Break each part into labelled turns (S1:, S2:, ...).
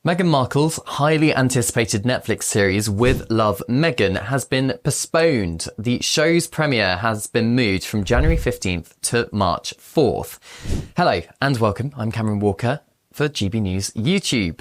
S1: Meghan Markle's highly anticipated Netflix series With Love Meghan has been postponed. The show's premiere has been moved from January 15th to March 4th. Hello and welcome. I'm Cameron Walker for GB News YouTube.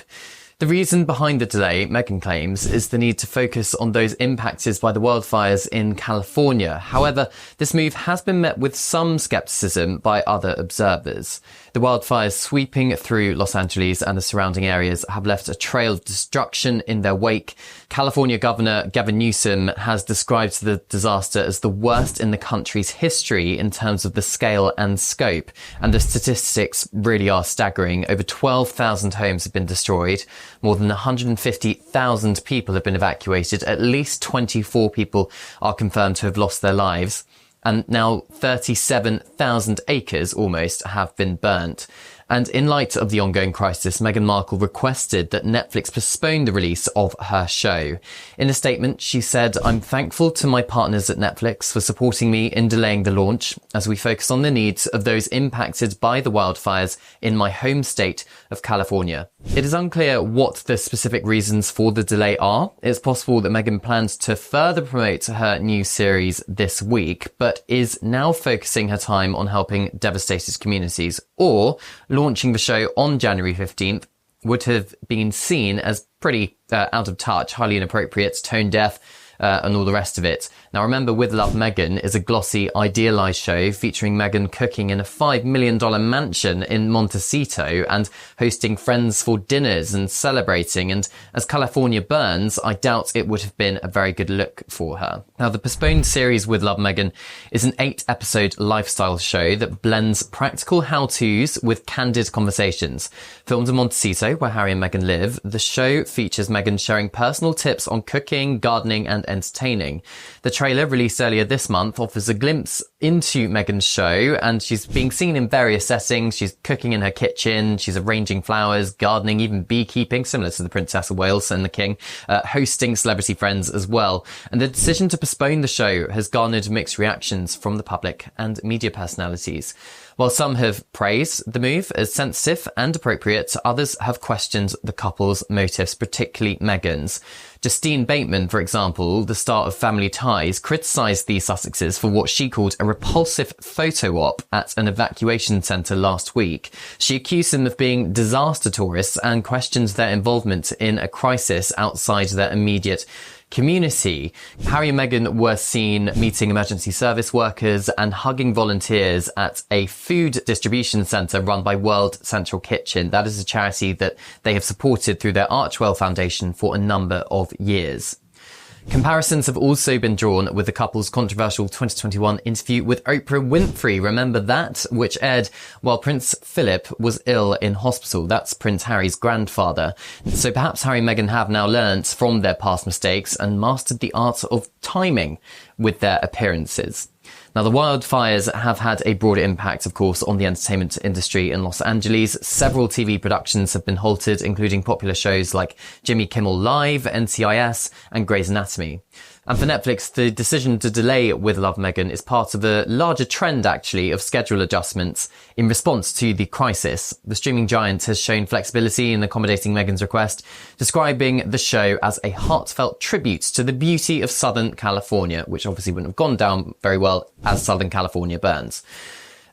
S1: The reason behind the delay, Meghan claims, is the need to focus on those impacted by the wildfires in California. However, this move has been met with some skepticism by other observers. The wildfires sweeping through Los Angeles and the surrounding areas have left a trail of destruction in their wake. California Governor Gavin Newsom has described the disaster as the worst in the country's history in terms of the scale and scope. And the statistics really are staggering. Over 12,000 homes have been destroyed. More than 150,000 people have been evacuated. At least 24 people are confirmed to have lost their lives. And now 37,000 acres almost have been burnt. And in light of the ongoing crisis, Meghan Markle requested that Netflix postpone the release of her show. In a statement, she said, "I'm thankful to my partners at Netflix for supporting me in delaying the launch as we focus on the needs of those impacted by the wildfires in my home state of California." It is unclear what the specific reasons for the delay are. It's possible that Meghan plans to further promote her new series this week, but is now focusing her time on helping devastated communities, or launching the show on January 15th would have been seen as pretty out of touch, highly inappropriate, tone deaf, and all the rest of it. Now remember, With Love Meghan is a glossy, idealised show featuring Meghan cooking in a $5 million mansion in Montecito and hosting friends for dinners and celebrating. And as California burns, I doubt it would have been a very good look for her. Now, the postponed series With Love Meghan is an 8-episode lifestyle show that blends practical how-tos with candid conversations. Filmed in Montecito, where Harry and Meghan live, the show features Meghan sharing personal tips on cooking, gardening and entertaining. The trailer, released earlier this month, offers a glimpse into Meghan's show, and she's being seen in various settings. She's cooking in her kitchen, she's arranging flowers, gardening, even beekeeping, similar to the Princess of Wales and the King, hosting celebrity friends as well. And the decision to postpone the show has garnered mixed reactions from the public and media personalities. While some have praised the move as sensitive and appropriate, others have questioned the couple's motives, particularly Meghan's. Justine Bateman, for example, the star of Family Ties, criticised the Sussexes for what she called a repulsive photo op at an evacuation centre last week. She accused them of being disaster tourists and questioned their involvement in a crisis outside their immediate community. Harry and Meghan were seen meeting emergency service workers and hugging volunteers at a food distribution centre run by World Central Kitchen. That is a charity that they have supported through their Archwell Foundation for a number of years. Comparisons have also been drawn with the couple's controversial 2021 interview with Oprah Winfrey. Remember that? Which aired while Prince Philip was ill in hospital. That's Prince Harry's grandfather. So perhaps Harry and Meghan have now learnt from their past mistakes and mastered the art of timing with their appearances. Now, the wildfires have had a broader impact, of course, on the entertainment industry in Los Angeles. Several TV productions have been halted, including popular shows like Jimmy Kimmel Live, NCIS, and Grey's Anatomy. And for Netflix, the decision to delay With Love Meghan is part of a larger trend, actually, of schedule adjustments in response to the crisis. The streaming giant has shown flexibility in accommodating Meghan's request, describing the show as a heartfelt tribute to the beauty of Southern California, which obviously wouldn't have gone down very well as Southern California burns.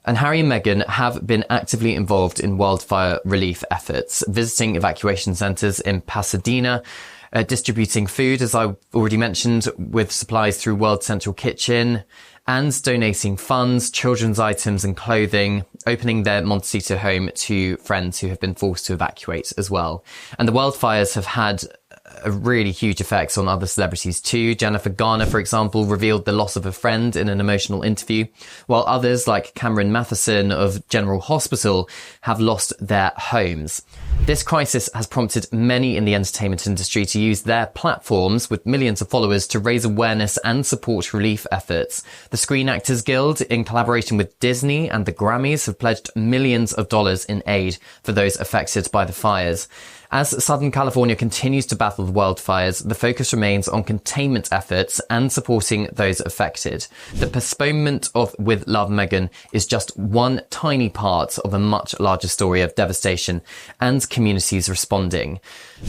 S1: And Harry and Meghan have been actively involved in wildfire relief efforts, visiting evacuation centres in Pasadena, distributing food, as I already mentioned, with supplies through World Central Kitchen, and donating funds, children's items and clothing, opening their Montecito home to friends who have been forced to evacuate as well. And the wildfires have had a really huge effects on other celebrities too. Jennifer Garner, for example, revealed the loss of a friend in an emotional interview, while others like Cameron Matheson of General Hospital have lost their homes. This crisis has prompted many in the entertainment industry to use their platforms with millions of followers to raise awareness and support relief efforts. The Screen Actors Guild, in collaboration with Disney and the Grammys, have pledged millions of dollars in aid for those affected by the fires. As Southern California continues to battle the wildfires, the focus remains on containment efforts and supporting those affected. The postponement of With Love Meghan is just one tiny part of a much larger story of devastation and communities responding.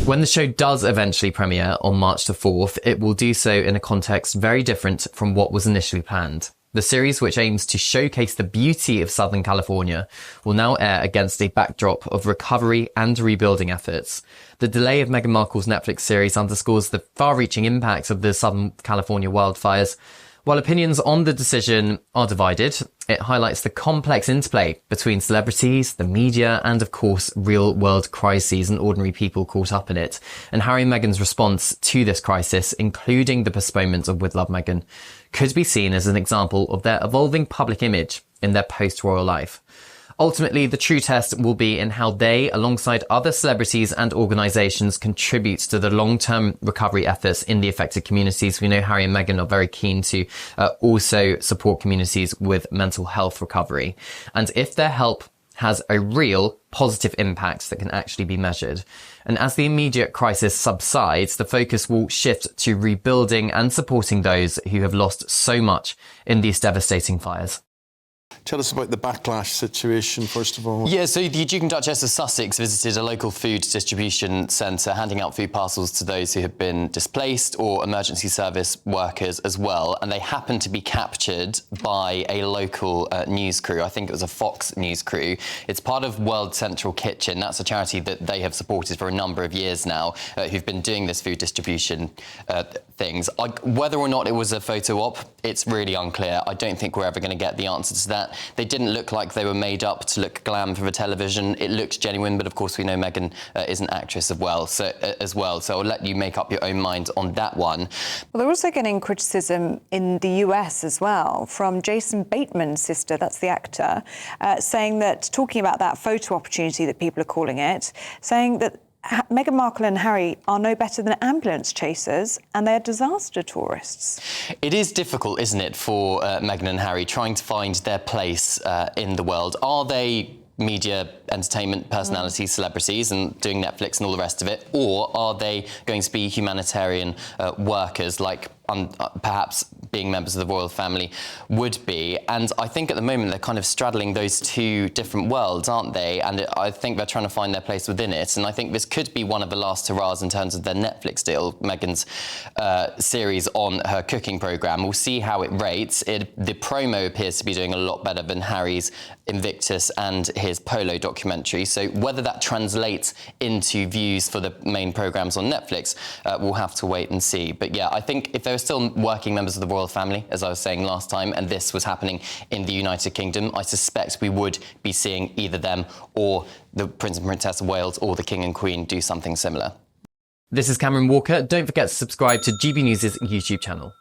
S1: When the show does eventually premiere on March the 4th, it will do so in a context very different from what was initially planned. The series, which aims to showcase the beauty of Southern California, will now air against a backdrop of recovery and rebuilding efforts. The delay of Meghan Markle's Netflix series underscores the far-reaching impact of the Southern California wildfires. While opinions on the decision are divided, it highlights the complex interplay between celebrities, the media, and of course, real-world crises and ordinary people caught up in it. And Harry and Meghan's response to this crisis, including the postponement of With Love Meghan, could be seen as an example of their evolving public image in their post-royal life. Ultimately, the true test will be in how they, alongside other celebrities and organisations, contribute to the long-term recovery efforts in the affected communities. We know Harry and Meghan are very keen to also support communities with mental health recovery. And if their help has a real positive impact that can actually be measured. And as the immediate crisis subsides, the focus will shift to rebuilding and supporting those who have lost so much in these devastating fires.
S2: Tell us about the backlash situation, first of all.
S3: Yeah, so the Duke and Duchess of Sussex visited a local food distribution centre, handing out food parcels to those who have been displaced or emergency service workers as well. And they happened to be captured by a local news crew. I think it was a Fox news crew. It's part of World Central Kitchen. That's a charity that they have supported for a number of years now, who've been doing this food distribution things. Whether or not it was a photo op, it's really unclear. I don't think we're ever going to get the answer to that. They didn't look like they were made up to look glam for the television. It looked genuine, but of course we know Meghan is an actress as well. So I'll let you make up your own mind on that one.
S4: Well, they're also getting criticism in the US as well from Jason Bateman's sister, that's the actor, saying that, talking about that photo opportunity that people are calling it, saying that Meghan Markle and Harry are no better than ambulance chasers and they're disaster tourists.
S3: It is difficult, isn't it, for Meghan and Harry trying to find their place in the world. Are they media, entertainment personalities, celebrities, and doing Netflix and all the rest of it? Or are they going to be humanitarian workers like perhaps being members of the royal family would be? And I think at the moment they're kind of straddling those two different worlds, aren't they? And I think they're trying to find their place within it. And I think this could be one of the last hurrahs in terms of their Netflix deal, Meghan's series on her cooking programme. We'll see how it rates. The promo appears to be doing a lot better than Harry's Invictus and his Polo documentary. So whether that translates into views for the main programmes on Netflix, we'll have to wait and see. But yeah, I think if there were still working members of the royal family, as I was saying last time, and this was happening in the United Kingdom, I suspect we would be seeing either them or the Prince and Princess of Wales or the King and Queen do something similar.
S1: This is Cameron Walker. Don't forget to subscribe to GB News' YouTube channel.